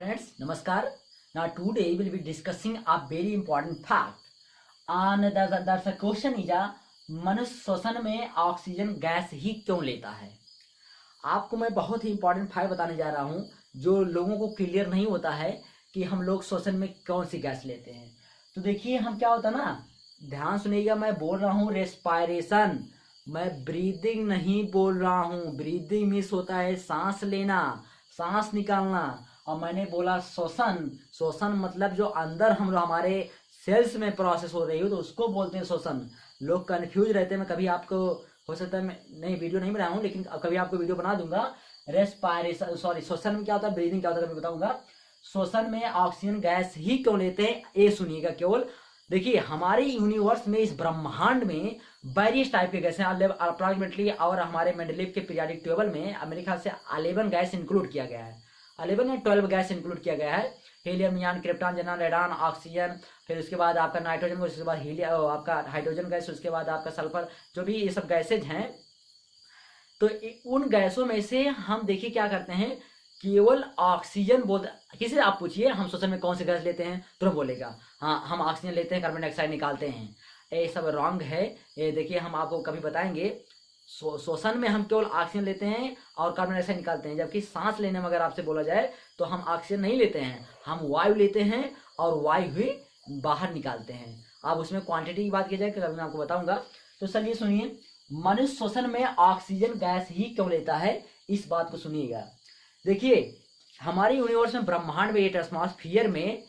Friends, Namaskar. Now today we will be discussing a very important fact. And the question is मनुष्य श्वसन में oxygen gas ही क्यों लेता है। आपको मैं बहुत ही इंपॉर्टेंट फैक्ट बताने जा रहा हूँ जो लोगों को क्लियर नहीं होता है कि हम लोग श्वसन में कौन सी गैस लेते हैं। तो देखिए हम क्या होता ना, ध्यान सुनिएगा, मैं बोल रहा हूँ रेस्पायरेशन, मैं ब्रीदिंग नहीं बोल रहा हूँ। ब्रीदिंग मीन्स होता है सांस लेना, सांस निकालना, और मैंने बोला श्वसन। श्वसन मतलब जो अंदर हम हमारे सेल्स में प्रोसेस हो रही हो तो उसको बोलते हैं श्वसन। लोग कंफ्यूज रहते हैं। मैं कभी आपको, हो सकता है मैं नहीं वीडियो नहीं बनाया हूँ, लेकिन कभी आपको वीडियो बना दूंगा। रेस्पायरेशन सॉरी श्वसन में क्या होता है, ब्रीदिंग क्या होता है कभी बताऊंगा। श्वसन में ऑक्सीजन गैस ही क्यों लेते हैं ये सुनिएगा केवल। देखिए हमारे यूनिवर्स में, इस ब्रह्मांड में वेरियस टाइप के गैस हैं अप्रोक्सीमेटली, और हमारे मेंडलीव के पीरियोडिक टेबल में मेरे ख्याल से 11 गैस इंक्लूड किया गया है। 11 या 12 गैस इंक्लूड किया गया है। Helium, neon, krypton, xenon, radon, oxygen, फिर उसके बाद आपका नाइट्रोजन, उसके बाद हीलियम, आपका हाइड्रोजन गैस, उसके बाद आपका सल्फर, जो भी ये सब गैसेज हैं। तो उन गैसों में से हम देखिए क्या करते हैं, केवल ऑक्सीजन बोल। किसी से आप पूछिए हम श्वसन में कौन सी गैस लेते हैं तो बोलेगा हाँ हम ऑक्सीजन लेते हैं, कार्बन डाइऑक्साइड निकालते हैं। ये सब रॉन्ग है। ये देखिए हम आपको कभी बताएंगे, श्वसन में हम केवल ऑक्सीजन लेते हैं और कार्बन डाइऑक्साइड निकालते हैं। जबकि सांस लेने में अगर आपसे बोला जाए तो हम ऑक्सीजन नहीं लेते हैं, हम वायु लेते हैं और वायु ही बाहर निकालते हैं। अब उसमें क्वांटिटी की बात की जाए कभी मैं आपको बताऊंगा। तो चलिए सुनिए, मनुष्य श्वसन में ऑक्सीजन गैस ही क्यों लेता है, इस बात को सुनिएगा। देखिए हमारे यूनिवर्स में, ब्रह्मांड में, एटमॉस्फेयर में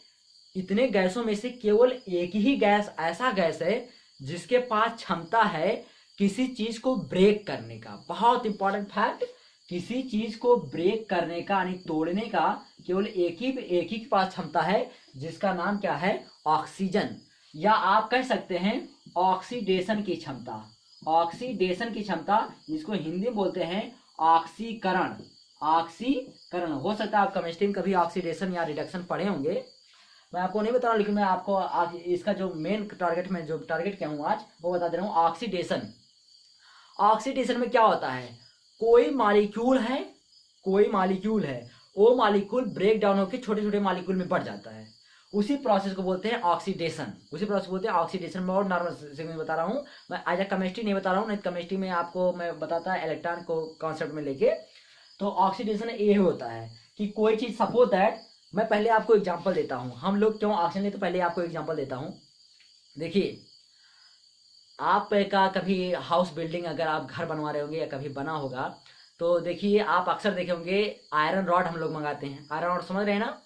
इतने गैसों में से केवल एक ही गैस ऐसा गैस है जिसके पास क्षमता है किसी चीज को ब्रेक करने का। बहुत इंपॉर्टेंट फैक्ट, किसी चीज को ब्रेक करने का यानी तोड़ने का केवल एक ही के पास क्षमता है, जिसका नाम क्या है, ऑक्सीजन। या आप कह सकते हैं ऑक्सीडेशन की क्षमता। ऑक्सीडेशन की क्षमता, जिसको हिंदी में बोलते हैं ऑक्सीकरण। ऑक्सीकरण हो सकता है आप केमिस्ट्री में कभी ऑक्सीडेशन या रिडक्शन पढ़े होंगे, मैं आपको नहीं बता रहा हूँ, लेकिन मैं आपको आज इसका जो मेन टारगेट, में जो टारगेट क्या हूँ आज वो बता दे रहा हूँ। ऑक्सीडेशन, ऑक्सीडेशन में क्या होता है, कोई मॉलिक्यूल है, वो मॉलिक्यूल ब्रेक डाउन होकर छोटे छोटे मॉलिक्यूल में बढ़ जाता है। उसी प्रोसेस को बोलते हैं ऑक्सीडेशन। उसी प्रोसेस को बोलते हैं ऑक्सीडेशन। में और नॉर्मल से मैं बता रहा हूँ, मैं आज केमिस्ट्री नहीं बता रहा हूँ, नहीं केमिस्ट्री में आपको मैं बताता है इलेक्ट्रॉन को कॉन्सेप्ट में लेके। तो ऑक्सीडेशन ये होता है कि कोई चीज, सपोज दैट, मैं पहले आपको एग्जांपल देता हूं हम लोग क्यों ऑक्सीजन लेते, तो पहले आपको एग्जांपल देता हूं। देखिए आप का कभी हाउस बिल्डिंग, अगर आप घर बनवा रहे होंगे या कभी बना होगा तो देखिए आप अक्सर देखे होंगे आयरन रॉड हम लोग मंगाते हैं। आयरन रॉड समझ रहे हैं ना,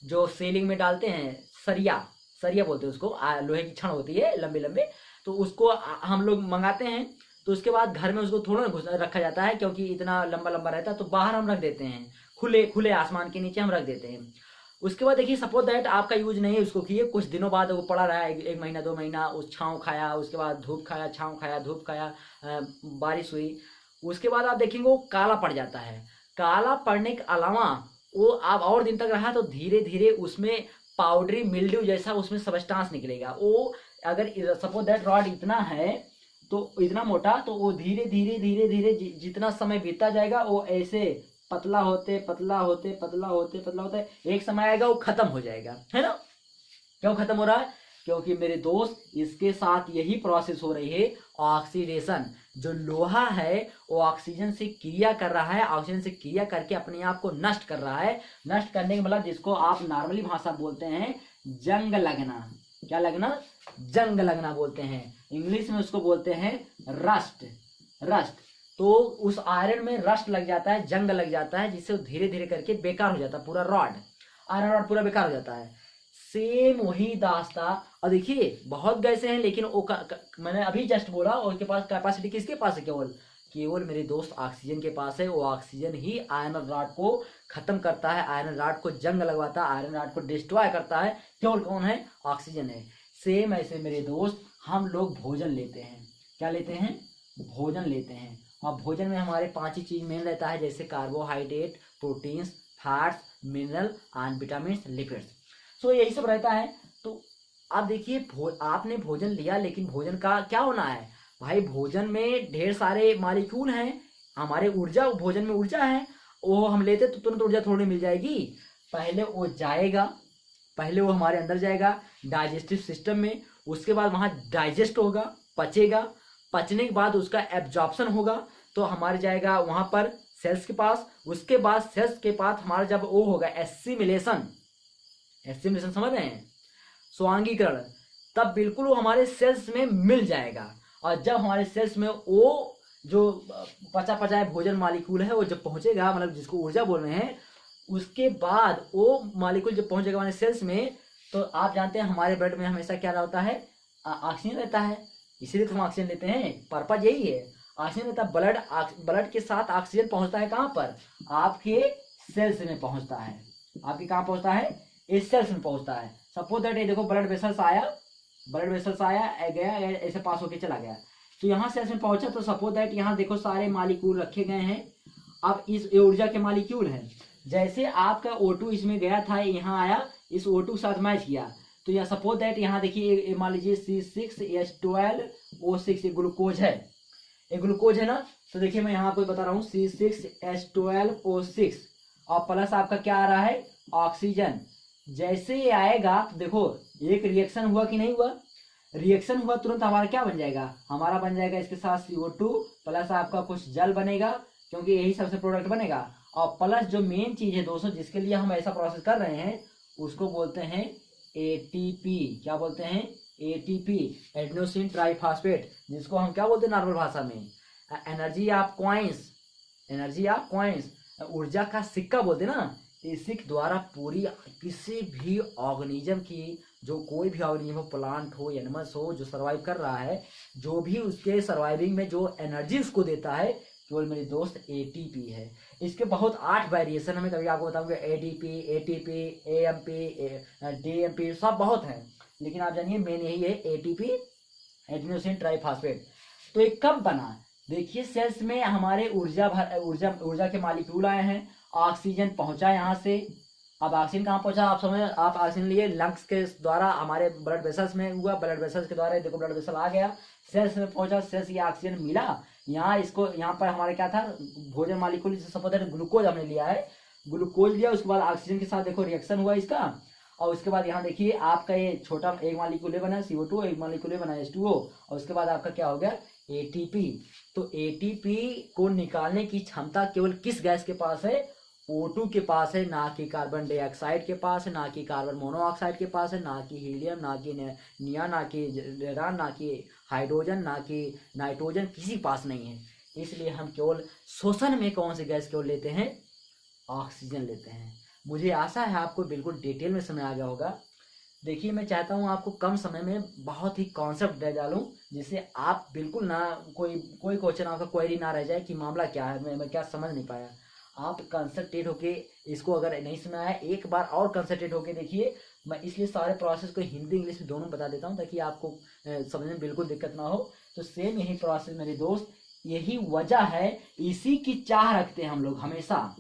जो सीलिंग में डालते हैं, सरिया बोलते हैं उसको, लोहे की छड़ होती है लंबे लंबे, तो उसको हम लोग मंगाते हैं। तो उसके बाद घर में उसको थोड़ा रखा जाता है, क्योंकि इतना लंबा लंबा रहता है, तो बाहर हम रख देते हैं, खुले आसमान के नीचे हम रख देते हैं। उसके बाद देखिए सपोज दैट आपका यूज नहीं है उसको किए, कुछ दिनों बाद वो पड़ा रहा है, एक महीना 2 महीना, उस छाँव खाया, उसके बाद धूप खाया, छाँव खाया, धूप खाया, बारिश हुई, उसके बाद आप देखेंगे वो काला पड़ जाता है। काला पड़ने के अलावा वो आप और दिन तक रहा तो धीरे धीरे उसमें पाउडरी मिल्ड्यू जैसा उसमें सबस्टांस निकलेगा। वो अगर सपोज दैट रॉड इतना है तो इतना मोटा, तो वो धीरे धीरे धीरे धीरे जितना समय बीतता जाएगा वो ऐसे पतला होते एक समय आएगा वो खत्म हो जाएगा, है ना। क्यों खत्म हो रहा है, क्योंकि मेरे दोस्त इसके साथ यही प्रोसेस हो रही है, ऑक्सीडेशन। जो लोहा है वो ऑक्सीजन से क्रिया कर रहा है, ऑक्सीजन से क्रिया करके अपने आप को नष्ट कर रहा है। नष्ट करने का मतलब, जिसको आप नॉर्मली भाषा बोलते हैं जंग लगना। क्या लगना, जंग लगना बोलते हैं। इंग्लिश में उसको बोलते हैं रस्ट। तो उस आयरन में रस्ट लग जाता है, जंग लग जाता है, जिससे धीरे धीरे करके बेकार हो जाता है पूरा रॉड, आयरन रॉड पूरा बेकार हो जाता है। सेम वही दास्ता। और देखिए बहुत गैसें हैं, लेकिन मैंने अभी जस्ट बोला, और उनके पास कैपेसिटी किसके पास है, केवल मेरे दोस्त ऑक्सीजन के पास है। वो ऑक्सीजन ही आयरन रॉड को खत्म करता है, आयरन रॉड को जंग लगवाता है, आयरन रॉड को डिस्ट्रॉय करता है। केवल कौन है, ऑक्सीजन है। सेम ऐसे मेरे दोस्त हम लोग भोजन लेते हैं। क्या लेते हैं, भोजन लेते हैं। और भोजन में हमारे 5 ही चीज मेन रहता है, जैसे carbohydrate, proteins, fats, mineral and vitamin, lipids. So यही सब रहता है। तो आप देखिए आपने भोजन लिया, लेकिन भोजन का क्या होना है भाई, भोजन में ढेर सारे मॉलिक्यूल हैं, हमारे ऊर्जा, भोजन में ऊर्जा है, वो हम लेते तो तुरंत ऊर्जा थोड़ी मिल जाएगी। पहले वो जाएगा, पहले वो हमारे अंदर जाएगा डाइजेस्टिव सिस्टम में, उसके बाद वहाँ डाइजेस्ट होगा, पचेगा, पचने के बाद उसका एब्जॉर्प्शन होगा, तो हमारे जाएगा वहाँ पर सेल्स के पास, उसके बाद सेल्स के पास हमारा जब वो होगा एसिमिलेशन, एसिमिलेशन समझ रहे हैं, स्वांगीकरण, तब बिल्कुल वो हमारे सेल्स में मिल जाएगा। और जब हमारे सेल्स में वो जो पचा पचाए भोजन मालिक्यूल है वो जब पहुंचेगा, मतलब जिसको ऊर्जा बोल रहे हैं, उसके बाद वो मालिक्यूल जब पहुंचेगा हमारे सेल्स में, तो आप जानते हैं हमारे ब्लड में हमेशा क्या रहता है, ऑक्सीजन रहता है, इसीलिए तो हम ऑक्सीजन लेते हैं, पर्पज यही है, ऑक्सीजन रहता है। ब्लड के साथ ऑक्सीजन पहुंचता है कहाँ पर, आपके सेल्स में पहुंचता है, आपके कहाँ पहुंचता है, इस सेल्स में पहुंचता है। सपोज दैट ये देखो ब्लड वेसल्स आया, गया ऐसे पास होके चला गया, तो यहाँ सेल्स में पहुंचा, तो सपोज दैट यहाँ देखो सारे मालिक्यूल रखे गए हैं। अब इस ऊर्जा के मालिक्यूल है, जैसे आपका O2 इसमें गया था, यहाँ आया, इस O2 के साथ मैच किया, तो यह सपोज दैट यहाँ देखिए मान लीजिए C6H12O6 ये ग्लूकोज है, ये ग्लूकोज है ना, तो देखिए मैं यहाँ आपको बता रहा हूँ C6H12O6 और प्लस आपका क्या आ रहा है, ऑक्सीजन। जैसे ये आएगा तो देखो एक रिएक्शन हुआ कि नहीं हुआ, रिएक्शन हुआ, तुरंत हमारा क्या बन जाएगा, हमारा बन जाएगा इसके साथ CO2 प्लस आपका कुछ जल बनेगा, क्योंकि यही सबसे प्रोडक्ट बनेगा, और प्लस जो मेन चीज है दोस्तों जिसके लिए हम ऐसा प्रोसेस कर रहे हैं उसको बोलते हैं ATP। क्या बोलते हैं, ATP, एडेनोसिन ट्राइफॉस्फेट, जिसको हम क्या बोलते हैं नॉर्मल भाषा में, energy of coins, energy of coins, ऊर्जा का सिक्का बोलते हैं ना। इसी के द्वारा पूरी किसी भी ऑर्गेनिज्म की, जो कोई भी ऑर्गेनिज्म हो, प्लांट हो, एनिमल्स हो, जो सर्वाइव कर रहा है, जो भी उसके सर्वाइविंग में जो एनर्जी उसको देता है, केवल मेरे दोस्त ATP है। इसके बहुत 8 वेरिएशन हमें कभी आपको बताऊंगा, ADP, ATP, AMP, DMP, सब बहुत हैं, लेकिन आप जानिए मेन यही है ATP, एडेनोसिन ट्राइफॉस्फेट। तो ये कब बना, देखिए सेल्स में हमारे ऊर्जा के मालिक्यूल आए हैं, ऑक्सीजन पहुंचा यहाँ से। अब ऑक्सीजन कहाँ पहुंचा, आप समझ, आप ऑक्सीजन लिए लंग्स के द्वारा हमारे ब्लड वेसल्स में हुआ, ब्लड वेसल्स के द्वारा देखो ब्लड वेसल आ गया, सेल्स में पहुंचा, सेल्स ये ऑक्सीजन मिला, यहाँ इसको, यहाँ पर हमारे क्या था, भोजन मालिक्यूल, सपोज ग्लूकोज हमने लिया है, ग्लूकोज लिया, उसके बाद ऑक्सीजन के साथ देखो रिएक्शन हुआ इसका, और उसके बाद यहाँ देखिए आपका ये छोटा एक मालिक्यूल बना CO2, एक मालिक्यूल बना H2O, और उसके बाद आपका क्या हो गया ATP। तो ATP को निकालने की क्षमता केवल किस गैस के पास है, O2 के पास है, ना कि कार्बन डाइऑक्साइड के पास है, ना कि कार्बन मोनोऑक्साइड के पास है, ना कि हीलियम, ना कि नियॉन, ना कि रेडान, ना कि हाइड्रोजन, ना कि नाइट्रोजन, किसी पास नहीं है। इसलिए हम केवल श्वसन में कौन सी गैस केवल लेते हैं, ऑक्सीजन लेते हैं। मुझे आशा है आपको बिल्कुल डिटेल में समझ आ गया होगा। देखिए मैं चाहता हूँ आपको कम समय में बहुत ही कॉन्सेप्ट दे डालूं, जिससे आप बिल्कुल ना कोई क्वेश्चन आपका क्वेरी ना रह जाए कि मामला क्या है, मैं क्या समझ नहीं पाया। आप कंसंट्रेट होके इसको, अगर नहीं समझ आया एक बार और कंसंट्रेट होके देखिए। मैं इसलिए सारे प्रोसेस को हिंदी इंग्लिश में दोनों बता देता हूँ ताकि आपको समझने में बिल्कुल दिक्कत ना हो। तो सेम यही प्रोसेस मेरे दोस्त, यही वजह है, इसी की चाह रखते हैं हम लोग हमेशा।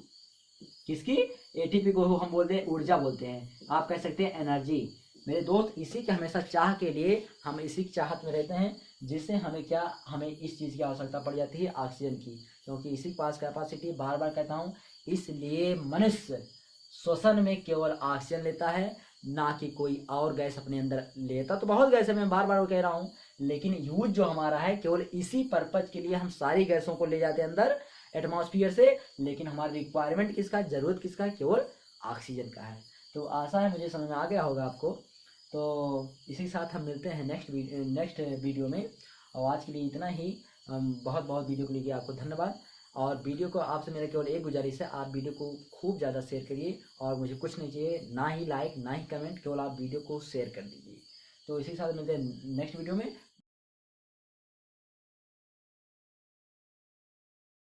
किसकी, ATP को हम बोलते हैं ऊर्जा बोलते हैं, आप कह सकते हैं एनर्जी। मेरे दोस्त इसी के हमेशा चाह के लिए हम इसी की चाहत में रहते हैं, जिससे हमें क्या, हमें इस चीज़ की आवश्यकता पड़ जाती है ऑक्सीजन की, क्योंकि इसी के पास कैपेसिटी, बार बार कहता हूँ, इसलिए मनुष्य श्वसन में केवल ऑक्सीजन लेता है, ना कि कोई और गैस अपने अंदर लेता। तो बहुत गैस है, मैं बार बार कह रहा हूँ, लेकिन यूज जो हमारा है केवल इसी पर्पज के लिए हम सारी गैसों को ले जाते हैं अंदर एटमॉस्फेयर से, लेकिन हमारी रिक्वायरमेंट किसका, जरूरत किसका, केवल ऑक्सीजन का है। तो आशा है मुझे समझ में आ गया होगा आपको। तो इसी के साथ हम मिलते हैं नेक्स्ट वीडियो में, और आज के लिए इतना ही। बहुत बहुत वीडियो के लिए आपको धन्यवाद। और वीडियो को आपसे मेरा केवल एक गुजारिश है, आप वीडियो को खूब ज़्यादा शेयर करिए, और मुझे कुछ नहीं चाहिए, ना ही लाइक ना ही कमेंट, केवल आप वीडियो को शेयर कर दीजिए। तो इसी के साथ मिलते हैं नेक्स्ट वीडियो में।